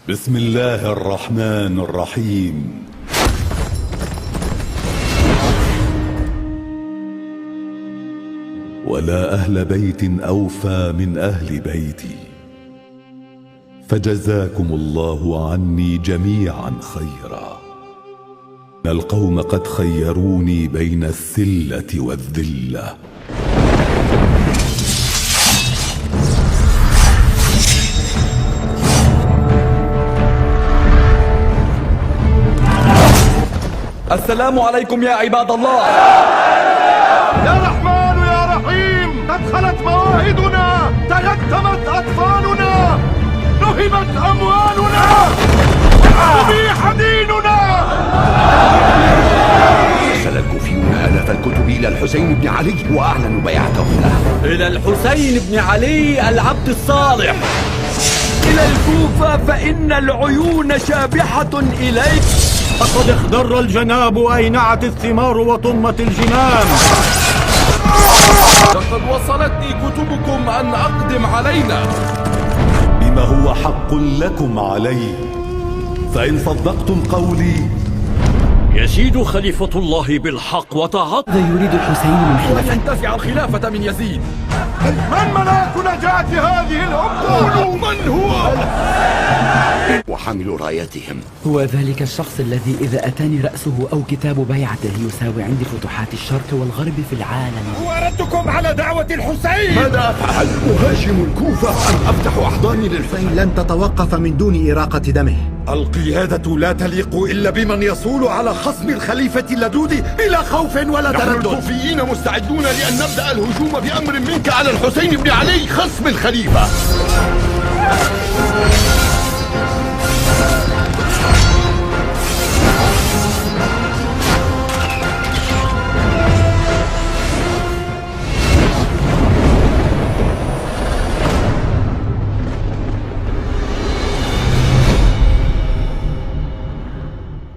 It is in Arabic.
بسم الله الرحمن الرحيم. ولا أهل بيت أوفى من أهل بيتي، فجزاكم الله عني جميعا خيرا. إن القوم قد خيروني بين الثلة والذلة. السلام عليكم يا عباد الله. يا رحمن يا رحيم، قد خلت مواعيدنا، تيتمت أطفالنا، نهبت أموالنا، أبيح ديننا. أرسل الكوفيون آلاف الكتب إلى الحسين بن علي وأعلنوا بيعتهم له. إلى الحسين بن علي العبد الصالح. إلى الكوفة فإن العيون شابحة إليك. لقد اخضر الجناب وأينعت الثمار وطمت الجنان. لقد وصلتني كتبكم أن أقدم علينا بما هو حق لكم علي، فإن صدقتم قولي يزيد خليفة الله بالحق وطاعته. يريد الحسين من ولن ينتزع الخلافة من يزيد. من ملاك نجاة هذه الأمة؟ قولوا من هو؟ وحملوا رايتهم. هو ذلك الشخص الذي إذا أتاني رأسه أو كتاب بيعته يساوي عندي فتوحات الشرق والغرب في العالم. وردكم على دعوة الحسين. ماذا أفعل؟ أهاجم الكوفة أم أفتح أحضاني للحسين؟ لن تتوقف من دون إراقة دمه. القيادة لا تليق إلا بمن يصول على خصم الخليفة اللدود بلا خوف ولا تردد. نحن الكوفيين مستعدون لأن نبدأ الهجوم بأمر منك على الحسين بن علي خصم الخليفة.